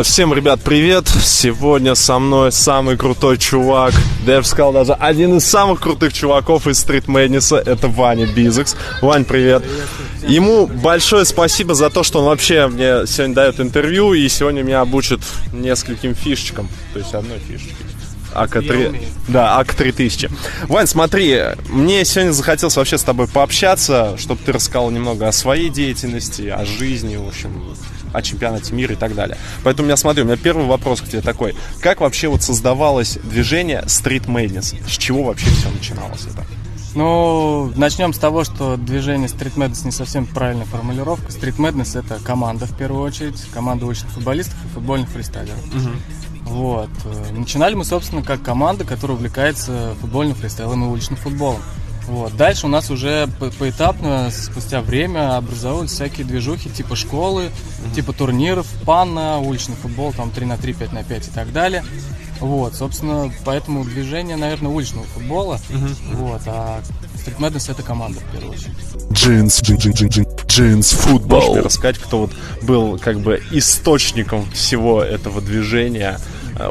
Всем, ребят, привет! Сегодня со мной самый крутой чувак, да я бы сказал, даже один из самых крутых чуваков из Street Madness. Это Ваня Бизекс. Вань, привет! Ему большое спасибо за то, что он вообще мне сегодня дает интервью и сегодня меня обучит нескольким фишечкам, то есть одной фишечке. АК-3, да, АК-3000. Вань, смотри, мне сегодня захотелось вообще с тобой пообщаться, чтобы ты рассказал немного о своей деятельности, о жизни, в общем, о чемпионате мира и так далее. Поэтому у меня первый вопрос к тебе такой. Как вообще вот создавалось движение Street Madness? С чего вообще все начиналось это? Ну, начнем с того, что движение Street Madness не совсем правильная формулировка. Street Madness — это команда, в первую очередь, команда уличных футболистов и футбольных фристайлеров. Вот. Начинали мы, собственно, как команда, которая увлекается футбольным фристайлом и уличным футболом. Вот. Дальше у нас уже поэтапно, спустя время, образовывались всякие движухи типа школы, типа турниров, панна, уличный футбол, там 3х3, 5х5 и так далее. Вот, собственно, поэтому движение, наверное, уличного футбола. Вот, а Street Madness — это команда, в первую очередь. Джинс футбол. Можешь мне рассказать, кто вот был как бы источником всего этого движения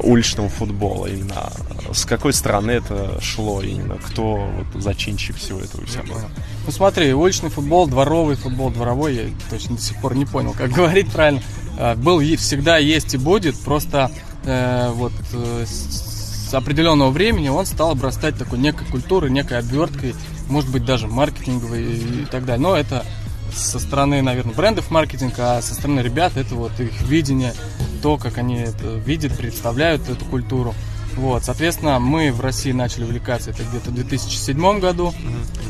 уличного футбола? Именно с какой стороны это шло? Именно кто вот зачинщик всего этого всего? Ну смотри, уличный футбол, дворовой, я точно до сих пор не понял, как говорить правильно. Был, всегда есть и будет, просто с определенного времени он стал обрастать такой некой культурой, некой обверткой, может быть, даже маркетинговой и так далее. Но это со стороны, наверное, брендов маркетинг, а со стороны ребят это вот их видение, то, как они это видят, представляют эту культуру. Вот, соответственно, мы в России начали увлекаться это где-то в 2007 году,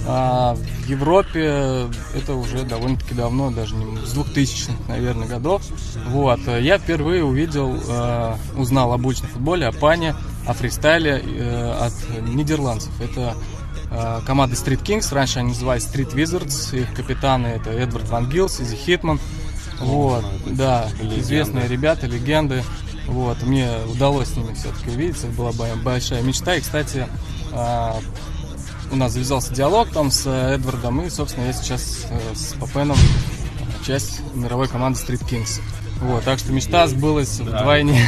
а в Европе это уже довольно-таки давно, даже не с 2000-х, наверное, годов. Вот, я впервые узнал об уличном футболе, о пане, о фристайле от нидерландцев. Это команда Street Kings, раньше они назывались Street Wizards, их капитаны это Эдвард Ван Гилс, Изи Хитман. Вот, да, известные ребята, легенды. Вот, мне удалось с ними все-таки увидеться, это была большая мечта. И, кстати, у нас завязался диалог там с Эдвардом, и, собственно, я сейчас с Папеном часть мировой команды Street Kings. Вот, так что мечта сбылась вдвойне.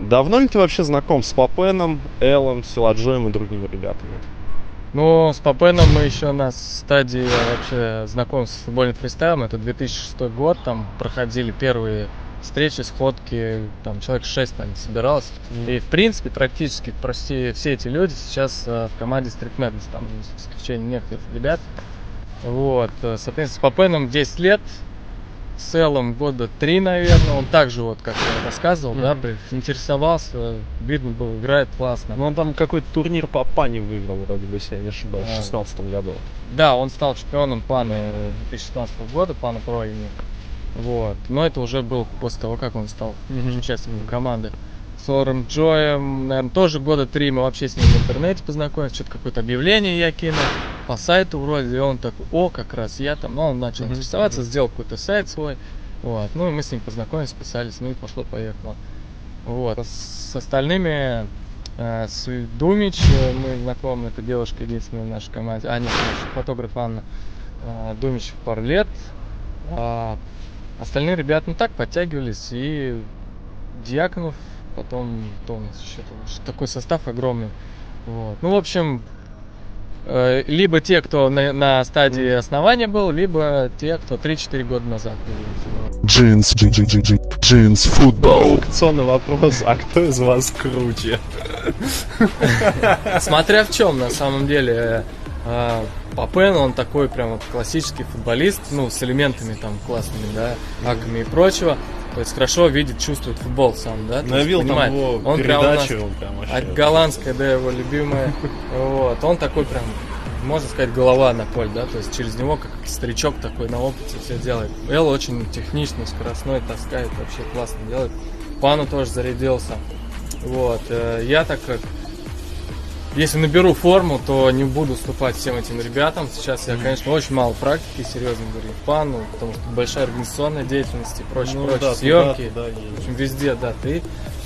Давно ли ты вообще знаком с Папеном, Эллом, Силаджоем и другими ребятами? Ну, с Папеном мы еще на стадии вообще знакомства с футбольным фристайлом. Это 2006 год, там проходили первые встречи, сходки, там человек 6 там собиралось. И, в принципе, практически все эти люди сейчас в команде Street Madness, там, с исключением некоторых ребят. Вот, соответственно, с Папеном 10 лет. С Эллом года 3, наверное, он также, вот, как я рассказывал, да, интересовался, видно было, играет классно. Ну, он там какой-то турнир по пане выиграл, вроде бы, если я не ошибаюсь, в 2016 году. Да, он стал чемпионом паны 2016 года, пана Про имени. Вот, но это уже было после того, как он стал участником команды. С Лорем Джоем, наверное, тоже года 3 мы вообще с ним в интернете познакомились, что-то какое-то объявление я кинул по сайту вроде, и он такой, как раз я там, он начал интересоваться, сделал какой-то сайт свой, вот, ну и мы с ним познакомились, списались, ну и пошло-поехало. Вот, с остальными, с Думич мы знакомы, это девушка единственная в нашей команде, нет, наш фотограф Анна, Думич пару лет, остальные ребята, ну так, подтягивались, и Дьяконов, потом у нас еще такой состав огромный. Вот. Ну, в общем, либо те, кто на стадии основания был, либо те, кто 3-4 года назад был. Джинс футбол. Провокационный вопрос, а кто из вас круче? Смотря в чем, на самом деле. Папен, он такой прям классический футболист, ну, с элементами там классными, да, аками и прочего. То есть хорошо видит, чувствует футбол сам, да? Навил там его он передачу, прям он прям вообще... голландская, да, его любимая. Вот, он такой прям, можно сказать, голова на поле, да? То есть через него как старичок такой на опыте все делает. Эл очень техничный, скоростной, таскает, вообще классно делает. Пану тоже зарядился. Вот, я так как... Если наберу форму, то не буду уступать всем этим ребятам. Сейчас я, конечно, очень мало практики, серьезно говорю, в пану, потому что большая организационная деятельность и прочее, съемки. Да, в общем, везде, да, ты.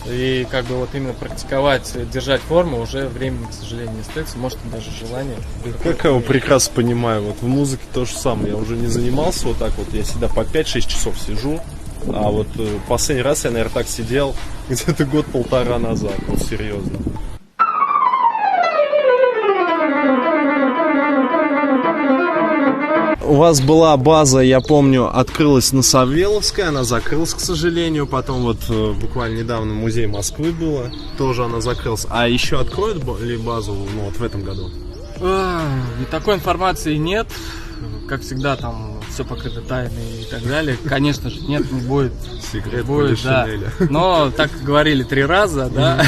И как бы вот именно практиковать, держать форму уже времени, к сожалению, не остается, может и даже желание. Как я его прекрасно понимаю, вот в музыке то же самое. Я уже не занимался вот так вот, я всегда по 5-6 часов сижу. А вот последний раз я, наверное, так сидел где-то год-полтора назад, вот серьезно. У вас была база, я помню, открылась на Савеловской, она закрылась, к сожалению. Потом вот буквально недавно музей Москвы было, тоже она закрылась. А еще откроют ли базу, ну, вот в этом году? И такой информации нет. Как всегда, там все покрыто тайной и так далее. Конечно же, нет, не будет. Секрет будет, да. Но так говорили 3 раза, да,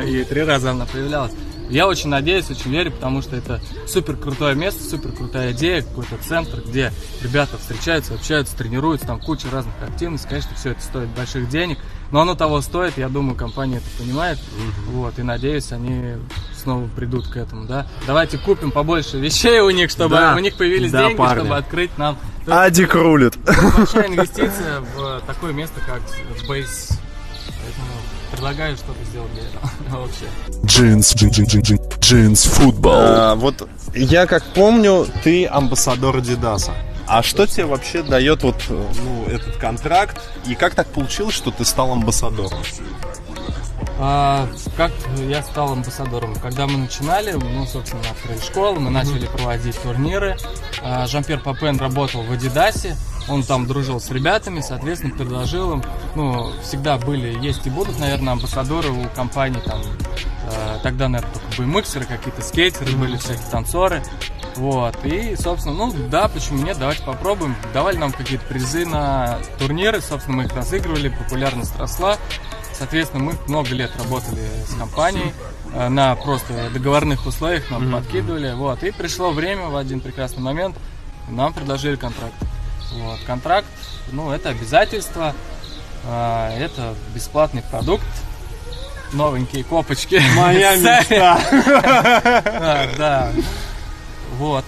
и 3 раза она появлялась. Я очень надеюсь, очень верю, потому что это супер крутое место, супер крутая идея, какой-то центр, где ребята встречаются, общаются, тренируются, там куча разных активностей. Конечно, все это стоит больших денег, но оно того стоит, я думаю, компания это понимает. Вот, и надеюсь, они снова придут к этому, да. Давайте купим побольше вещей у них, чтобы у них появились деньги, парни, чтобы открыть нам. Адик рулит. Большая инвестиция в такое место, как Space. Поэтому предлагаю что-то сделать для этого вообще. Джинс футбол. Вот я как помню, ты амбассадор Adidas. А что тебе вообще дает вот, ну, этот контракт? И как так получилось, что ты стал амбассадором? Как я стал амбассадором? Когда мы начинали, ну, собственно, открыли школу, мы начали проводить турниры. Жан-Пьер Папен работал в Адидасе, он там дружил с ребятами, соответственно, предложил им, ну, всегда были, есть и будут, наверное, амбассадоры у компаний, там, тогда, наверное, только BMXеры, какие-то скейтеры были, всякие танцоры. Вот, и, собственно, ну, да, почему нет, давайте попробуем. Давали нам какие-то призы на турниры, собственно, мы их разыгрывали, популярность росла. Соответственно, мы много лет работали с компанией, на просто договорных условиях нам подкидывали, вот, и пришло время в один прекрасный момент, нам предложили контракт. Вот, контракт, ну, это обязательство, это бесплатный продукт, новенькие копочки. Моя мечта. Да, вот.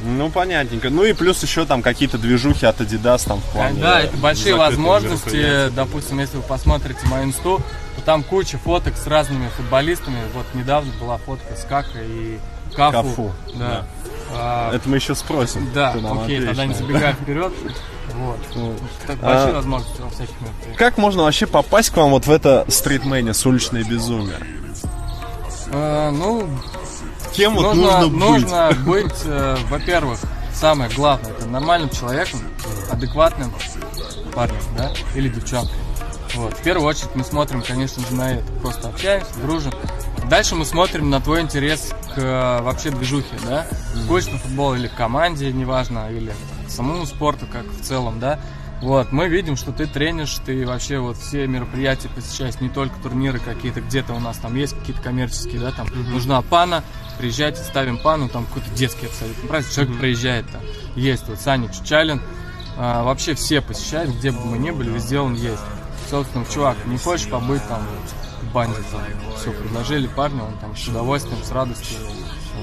Ну, понятненько. Ну и плюс еще там какие-то движухи от Adidas там в плане. Да, это большие возможности. Допустим, если вы посмотрите мою инсту, то там куча фоток с разными футболистами. Вот недавно была фотка с Кака и Кафу. Да. Это мы еще спросим. Да, окей, тогда не забегая вперед. Вот. Так, большие возможности во всяких мероприятиях. Как можно вообще попасть к вам вот в это стритмэнис, уличное безумие? Ну, кем вот нужно быть? Во-первых, самое главное, это нормальным человеком, адекватным парнем, да, или девчонкой. Вот. В первую очередь мы смотрим, конечно же, на это, просто общаемся, дружим. Дальше мы смотрим на твой интерес к вообще движухе, да, к уличному футболу или к команде, неважно, или самому спорту, как в целом, да. Вот, мы видим, что ты тренишь, ты вообще вот все мероприятия посещаешь, не только турниры какие-то, где-то у нас там есть какие-то коммерческие, да, там нужна пана, приезжайте, ставим пану, там какой-то детский абсолютно праздник, человек приезжает, там есть вот Саня Чучалин, вообще все посещают, где бы мы ни были, везде он есть. Собственно, чувак, не хочешь побыть там в банде, там, все, предложили парню, он там с удовольствием, с радостью,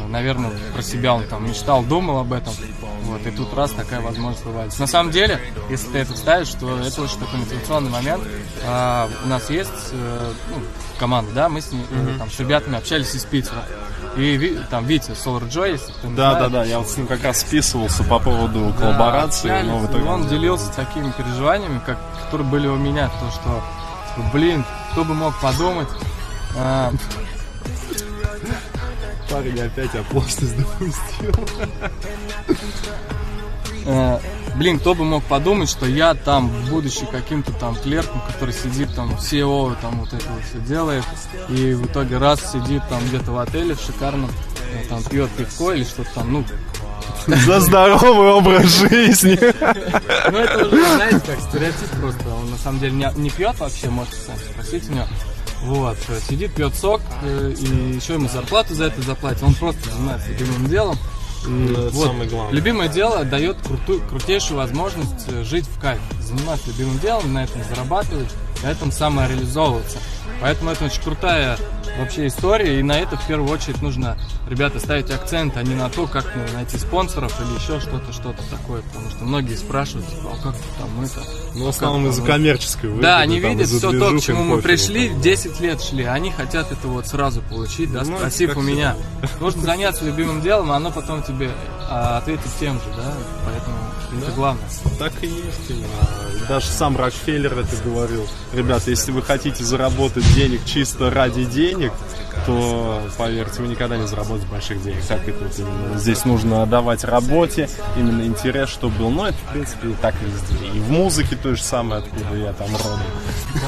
наверное, про себя он там мечтал, думал об этом, вот, и тут раз такая возможность бывает. На самом деле, если ты это ставишь, то это очень такой мотивационный момент. У нас есть команда, да, мы с ней, там, с ребятами общались из Питера. И там Витя Solar Joy, если ты не знаешь. Да, я вот с ним как раз списывался по поводу коллаборации. Да, и он делился такими переживаниями, которые были у меня, то что, блин, кто бы мог подумать. Парень опять оплошность допустил. Блин, кто бы мог подумать, что я там, будучи каким-то там клерком, который сидит там, CEO, там вот это вот все делает, и в итоге раз сидит там где-то в отеле в шикарном, там пьет пивко или что-то там, ну... За здоровый образ жизни. Ну это уже, знаете, как стереотип просто, он на самом деле не пьет вообще, можете сами спросить у него. Вот, сидит, пьет сок, и еще ему зарплату за это заплатят, он просто занимается любимым делом. И вот, самое главное. Любимое дело дает крутейшую возможность жить в кайф, заниматься любимым делом, на этом зарабатывать. на этом самореализовываться. Поэтому это очень крутая вообще история, и на это в первую очередь нужно, ребята, ставить акцент, а не на то, как найти спонсоров или еще что-то такое, потому что многие спрашивают, типа, а как там это? Ну, в основном из-за коммерческой выгоды. Да, они там, видят из-за все то, к движух чему им мы пофигу, пришли, там. 10 лет шли, они хотят это вот сразу получить, да, Ну, спросив как у меня. всегда. Нужно заняться любимым делом, а оно потом тебе ответит тем же, да, поэтому это главное. Так и есть именно. Даже сам Рокфеллер это говорил. Ребята, если вы хотите заработать денег чисто ради денег, то, поверьте, вы никогда не заработаете больших денег. Так это вот именно. Здесь нужно давать работе именно интерес, чтобы был. Но это, в принципе, и так везде. И в музыке то же самое, откуда я там родом.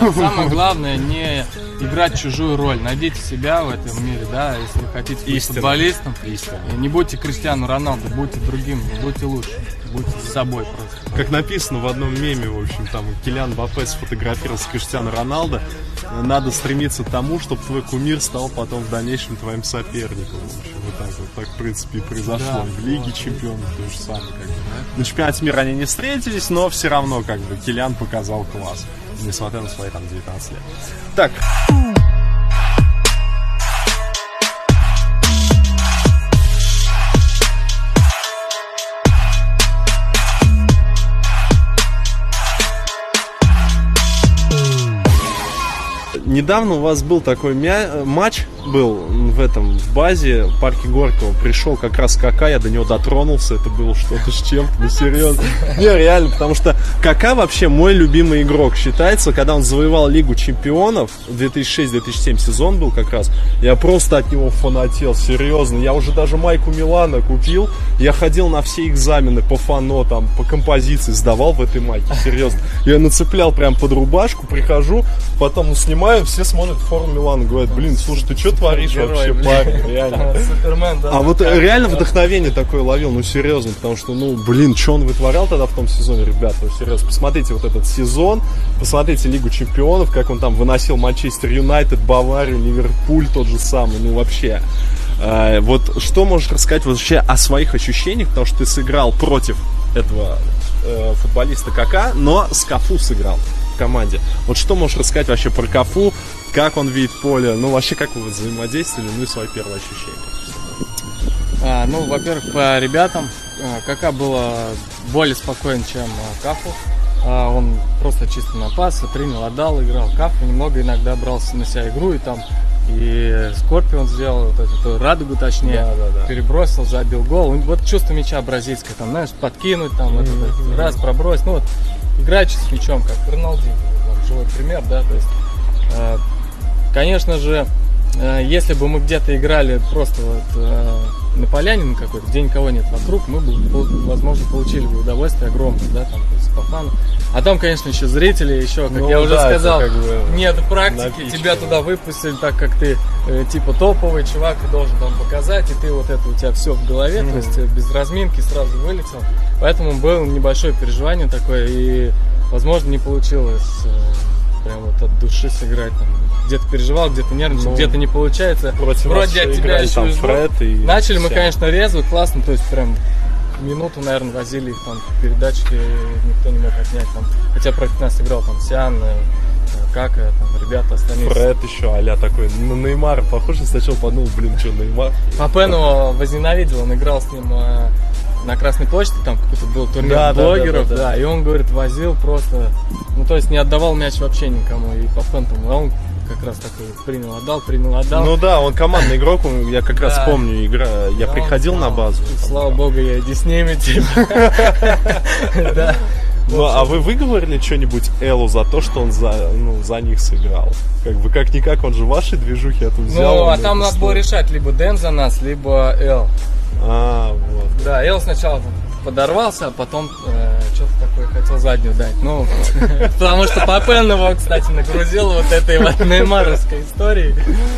Да, самое главное не играть чужую роль. Найдите себя в этом мире, да, если вы хотите быть Истинно. футболистом. Истинно. Не будьте Криштиану Роналду, будьте другим, будьте лучше, будьте с собой просто. Как написано в одном меме, в общем, там Килиан Мбаппе сфотографировался с Криштиану Роналдо. Надо стремиться к тому, чтобы твой кумир стал потом в дальнейшем твоим соперником. В общем, вот так вот. Так, в принципе, и произошло. Да. В Лиге Чемпионов то же самое. Как бы. На чемпионате мира они не встретились, но все равно, как бы, Килиан показал класс. Несмотря на свои там 19 лет. Так. Недавно у вас был такой матч, был в базе в парке Горького. Пришел как раз Кака, я до него дотронулся, это было что-то с чем-то, ну серьезно. Не, реально, потому что Кака вообще мой любимый игрок считается. Когда он завоевал Лигу Чемпионов, 2006-2007 сезон был как раз, я просто от него фанател, серьезно. Я уже даже майку Милана купил, я ходил на все экзамены по фано, там, по композиции, сдавал в этой майке, серьезно. Я нацеплял прям под рубашку, прихожу, потом снимаю, все смотрят форму Милана, говорят, блин, слушай, ты что творишь вообще, парень, реально. Супермен, да. А вот реально вдохновение такое ловил, ну серьезно, потому что, ну блин, что он вытворял тогда в том сезоне, ребят, ну серьезно, посмотрите вот этот сезон, посмотрите Лигу Чемпионов, как он там выносил Манчестер Юнайтед, Баварию, Ливерпуль тот же самый, ну вообще. Вот что можешь рассказать вообще о своих ощущениях, потому что ты сыграл против этого футболиста Кака, но с Кафу сыграл в команде. Вот что можешь рассказать вообще про Кафу, как он видит поле, ну вообще как вы взаимодействовали, ну и свои первые ощущения. Ну, во-первых, по ребятам, Кака было более спокоен, чем Кафу. Он просто чисто на пас, принял, отдал, играл. Кафу немного иногда брал на себя игру, и там и Скорпион сделал, вот эту радугу точнее, перебросил, забил гол. Вот чувство мяча бразильское, там, знаешь, подкинуть, там, раз пробросить, ну вот, играючи с мячом, как Роналдинho, живой пример, да, то есть, конечно же, если бы мы где-то играли просто вот на поляне на какой-то, где никого нет вокруг, мы бы, возможно, получили бы удовольствие огромное, да, там, то есть, по фану. А там, конечно, еще зрители, еще, как я уже сказал, как бы нет практики, тебя туда выпустили, так как ты типа топовый чувак, и должен там показать, и ты вот это у тебя все в голове, то есть без разминки сразу вылетел. Поэтому было небольшое переживание такое, и, возможно, не получилось прям вот от души сыграть там. Где-то переживал, где-то нервничал, где-то не получается. Вроде от тебя еще ждут. Начали мы, конечно, резво, классно, то есть прям минуту, наверное, возили их там передачки, никто не мог отнять там. Хотя против нас играл там Сиан, Кака, там ребята остальные. Фред еще, а-ля такой, на Неймара похож, сначала подумал, блин, что Неймар. Папену возненавидел, он играл с ним на Красной площади, там какой-то был турнир блогеров, да, и он, говорит, возил просто, ну то есть не отдавал мяч вообще никому, и Папен там, он как раз такой принял, отдал. Ну да, он командный игрок, я как раз помню, я приходил на базу. Слава богу, я иди с ними, типа. Да. Ну, а вы выговорили что-нибудь Элу за то, что он за них сыграл? Как бы как-никак, он же ваши движухи это взял. Ну, а там надо было решать, либо Дэн за нас, либо Эл. Вот. Да, Эл сначала подорвался, а потом что-то такое хотел заднюю дать. Ну, потому что Папен его, кстати, нагрузил вот этой вот неймаровской историей.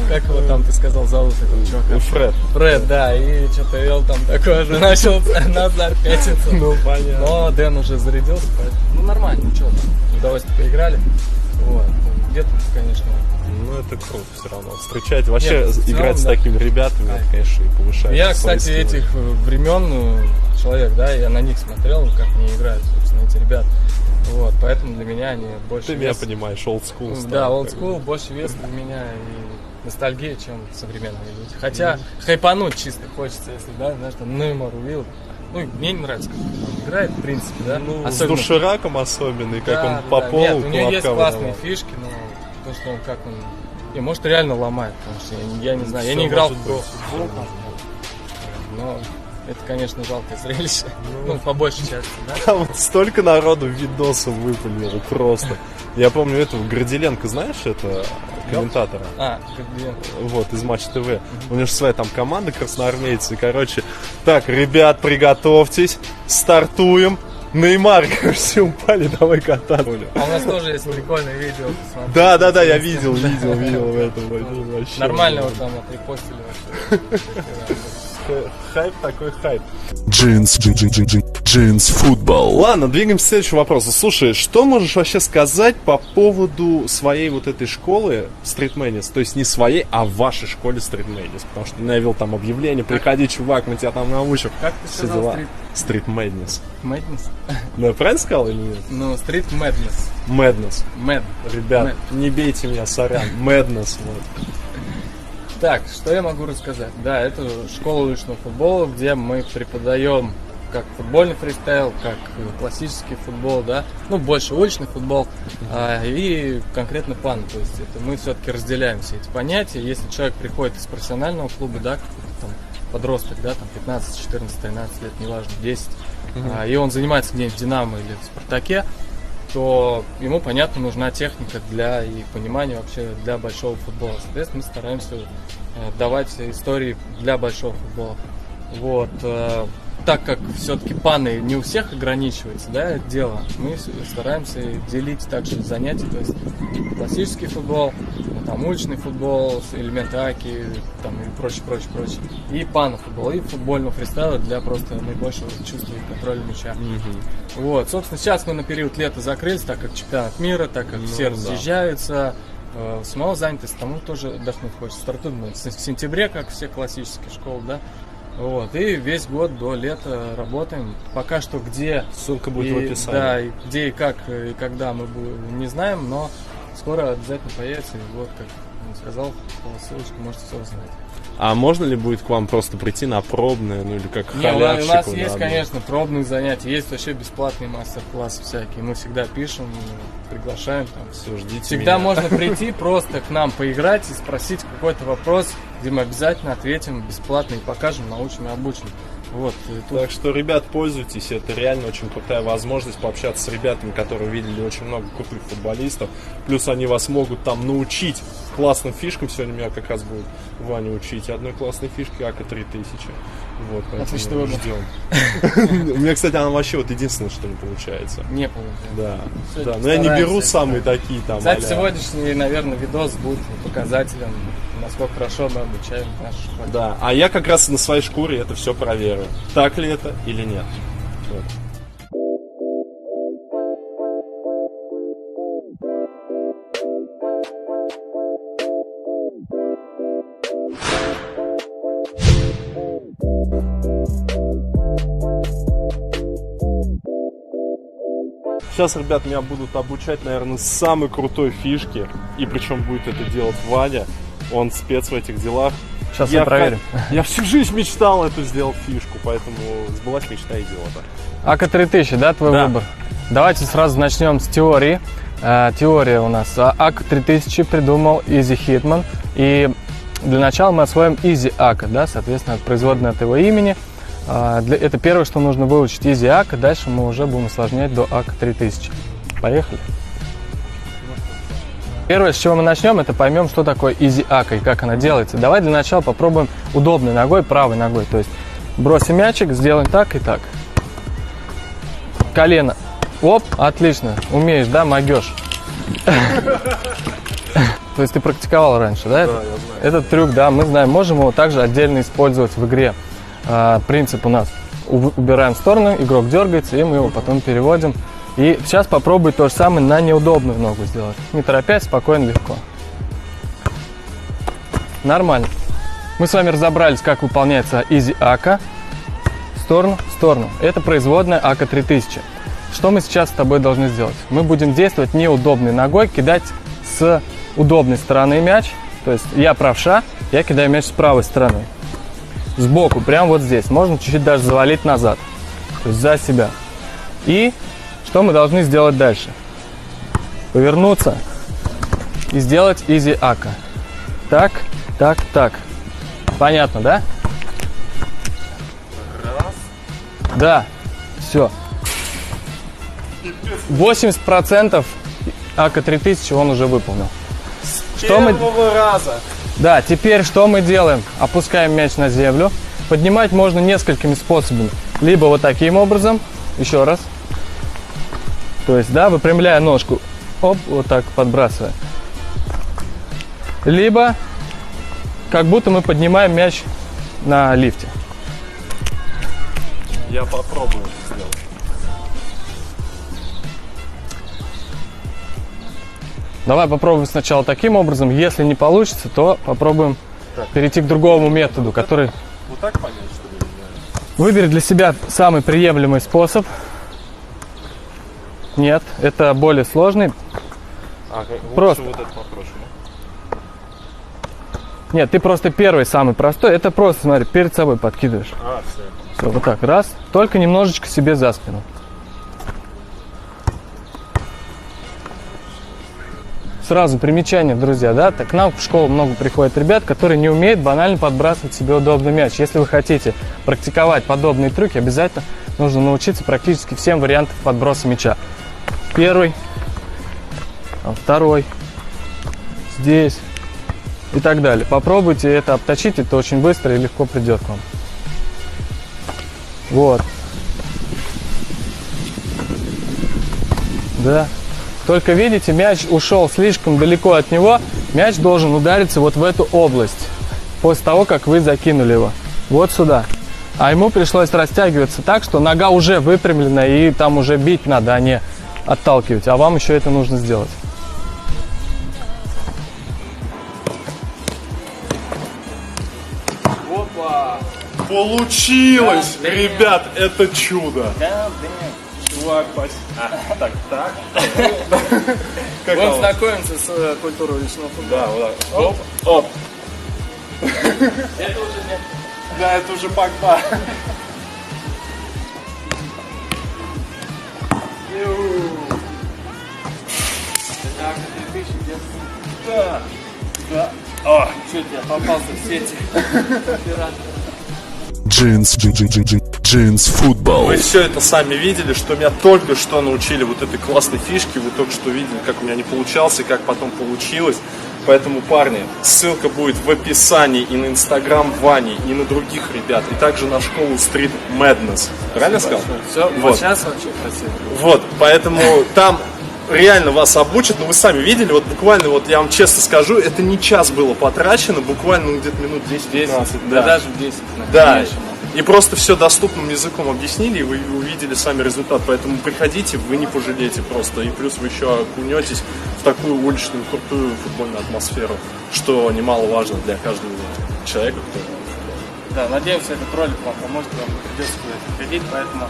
Как его там, ты сказал, зовут этого чувака? Фред, да, и что-то Эл там такой же начал назад пятиться. Ну, понятно. Но Дэн уже зарядился, поэтому, ну, нормально, ничего, удовольствие поиграли. Вот, где-то, конечно... Ну, это круто все равно. Встречать, вообще играть с такими ребятами, это, конечно, и повышает. Я, кстати, этих времен человек, да, я на них смотрел, как они играют, собственно, эти ребята. Вот, поэтому для меня они больше Ты меня понимаешь, old school. Да, old school, больше вес для меня и ностальгия, чем современные люди. Хотя хайпануть чисто хочется, если, да, знаешь, там Неймар увидел. Ну, мне не нравится, как он играет, в принципе, да. Ну, особенно... с душераком особенный, как да, он да, по да. полу Нет, у него есть кулака классные выдавал. фишки, но то, что он как он... И может реально ломает, потому что я не знаю, я Всё не играл в может быть. футбол, но это, конечно, жалкое зрелище. Ну, по большей части, да. Там вот столько народу видосов выпалило просто. Я помню этого Горделенко, знаешь, это комментатора? Как бы... Вот, из Матч ТВ. У него же своя там команда красноармейцы. Короче, так, ребят, приготовьтесь, стартуем. Неймар, все упали, давай кататься. А у нас тоже есть прикольное видео. Посмотри. Да, я видел в этом. Вообще. Нормально вот там отрепостили вообще. Хайп такой хайп. Джинс футбол. Ладно, двигаемся к следующему вопросу. Слушай, что можешь вообще сказать по поводу своей вот этой школы Street Madness? То есть не своей, а вашей школе Street Madness. Потому что я видел там объявление, приходи, чувак, мы тебя там научим. Как ты Все сказал, дела. Street Street Madness. Madness? Ну, я правильно сказал или нет? Ну, Street Madness. Madness. Mad. Ребят, Mad. не бейте меня, сорян. Madness, вот. Так, что я могу рассказать? Да, это школа уличного футбола, где мы преподаем как футбольный фристайл, как классический футбол, да, ну, больше уличный футбол и конкретно пан, то есть это мы все-таки разделяем все эти понятия. Если человек приходит из профессионального клуба, да, там, подросток, да, там 15, 14, 13 лет, неважно, 10, и он занимается где-нибудь в Динамо или в Спартаке, то ему, понятно, нужна техника для и понимания вообще для большого футбола. Соответственно, мы стараемся давать истории для большого футбола. Вот. Так как все-таки паны не у всех ограничивается, да, это дело, мы стараемся делить также занятия, то есть классический футбол, там уличный футбол, элементы аки, там и прочее. И панофутбол, и футбольного фристайла для просто наибольшего чувства и контроля мяча. Вот, собственно, сейчас мы на период лета закрылись, так как чемпионат мира, так как все разъезжаются, самого занятости, тому тоже отдохнуть хочется. Стартуем мы в сентябре, как все классические школы, да. Вот, и весь год до лета работаем. Пока что где... Ссылка будет в описании. Да, и где и как, и когда мы не знаем, но скоро обязательно появится. И вот, как он сказал, по ссылочке можете все узнать. А можно ли будет к вам просто прийти на пробное, ну или как Не, у халявщику? нас есть, конечно, пробные занятия, есть вообще бесплатные мастер-классы всякие. Мы всегда пишем, приглашаем там. Все, ждите Всегда меня. можно прийти просто к нам поиграть и спросить какой-то вопрос, где мы обязательно ответим бесплатно и покажем, научим и обучим. Вот, и тут... Так что, ребят, пользуйтесь, это реально очень крутая возможность пообщаться с ребятами, которые видели очень много крутых футболистов. Плюс они вас могут там научить классным фишкам. Сегодня меня как раз будет Ваня учить одной классной фишке АК-3000. Вот, Отличный поэтому выбор. ждем. У меня, кстати, она вообще вот единственное, что не получается. Не получается. Да, Сегодня да, но я не беру постараемся. самые такие там. Кстати, а-ля. сегодняшний, наверное, видос будет показателем, насколько хорошо мы обучаем нашу школу. Да, а я как раз на своей шкуре это все проверю. Так ли это или нет. Вот. Сейчас, ребят, меня будут обучать, наверное, самой крутой фишке. И причем будет это делать Ваня. Он спец в этих делах. Сейчас мы проверим. Я всю жизнь мечтал эту сделать фишку, поэтому сбылась мечта идиота. АК-3000, да, твой Да. выбор? Давайте сразу начнем с теории. Теория у нас. АК-3000 придумал Easy Hitman. И для начала мы освоим Easy АК, да, соответственно, производная от его имени. Это первое, что нужно выучить Easy АК. Дальше мы уже будем усложнять до АК-3000. Поехали. Первое, с чего мы начнем, это поймем, что такое Easy АК и как она делается. Давай для начала попробуем удобной ногой, правой ногой. То есть бросим мячик, сделаем так и так. Колено. Оп, отлично. Умеешь, да, могешь. То есть ты практиковал раньше, да? Да, я знаю. Этот трюк, да, мы знаем. Можем его также отдельно использовать в игре. Принцип у нас. Убираем в сторону, игрок дергается, и мы его потом переводим. И сейчас попробуй то же самое на неудобную ногу сделать. Не торопясь, спокойно, легко. Нормально. Мы с вами разобрались, как выполняется Easy АК. В сторону, в сторону. Это производная АК-3000. что мы сейчас с тобой должны сделать? Мы будем действовать неудобной ногой, кидать с удобной стороны мяч. То есть я правша, я кидаю мяч с правой стороны. Сбоку, прямо вот здесь. Можно чуть-чуть даже завалить назад. То есть за себя. И что мы должны сделать дальше? Повернуться и сделать изи-ака. Так, так, так. Понятно, да? Раз. Да, все. 80% АК 3000 он уже выполнил. Что мы... Первого раза. Да, теперь что мы делаем? Опускаем мяч на землю. Поднимать можно несколькими способами. Либо вот таким образом, еще раз. То есть, да, выпрямляя ножку. Оп, вот так подбрасывая. Либо, как будто мы поднимаем мяч на лифте. Я попробую это сделать. Давай попробуем сначала таким образом. Если не получится, то попробуем перейти к другому методу, который... Вот так понять, что ли? Выбери для себя самый приемлемый способ. Нет, это более сложный. Просто. Вот это попроще, да? Нет, ты просто первый, самый простой. Это просто, смотри, перед собой подкидываешь. Все. Все, вот так, раз. Только немножечко себе за спину. Сразу примечание, друзья, да, так к нам в школу много приходит ребят, которые не умеют банально подбрасывать себе удобный мяч. Если вы хотите практиковать подобные трюки, обязательно нужно научиться практически всем вариантам подброса мяча. Первый, второй, здесь и так далее. Попробуйте это обточить, это очень быстро и легко придет к вам. Вот. Да. Только видите, мяч ушел слишком далеко от него. Мяч должен удариться вот в эту область. После того, как вы закинули его. Вот сюда. А ему пришлось растягиваться так, что нога уже выпрямлена. И там уже бить надо, а не отталкивать. А вам еще это нужно сделать. Опа! Получилось! Да, ребят, это чудо! Да, Чувак, так. Как Он вам? знакомится с культурой уличного футбола. Да, вот так. Оп, оп. Это уже нет. Да, это уже Погба. Так, 3000 где? Да. Да. О, Что тебе попался в сети? Джинс футбол. Вы все это сами видели, что меня только что научили вот этой классной фишке. Вы только что видели, как у меня не получался и как потом получилось. Поэтому, парни, ссылка будет в описании и на инстаграм Вани, и на других ребят, и также на школу Street Madness. Правильно сказал? Все, Вот. сейчас вообще красиво. Вот, поэтому там реально вас обучат, но вы сами видели, вот буквально, вот я вам честно скажу, это не час было потрачено, буквально ну, где-то минут 10-15. Да, даже в 10. Да, и просто все доступным языком объяснили, и вы увидели сами результат. Поэтому приходите, вы не пожалеете просто. И плюс вы еще окунетесь в такую уличную, крутую футбольную атмосферу, что немаловажно для каждого человека. Да, надеемся, этот ролик вам поможет, вам придется куда-то приходить, поэтому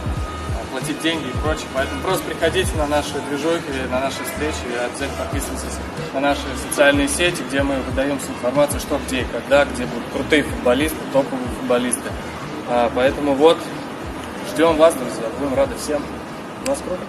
платить деньги и прочее. Поэтому просто приходите на наши движухи, на наши встречи, и обязательно подписывайтесь на наши социальные сети, где мы выдаем всю информацию, что, где и когда, где будут крутые футболисты, топовые футболисты. Поэтому вот, ждем вас, друзья, будем рады всем. У нас круто.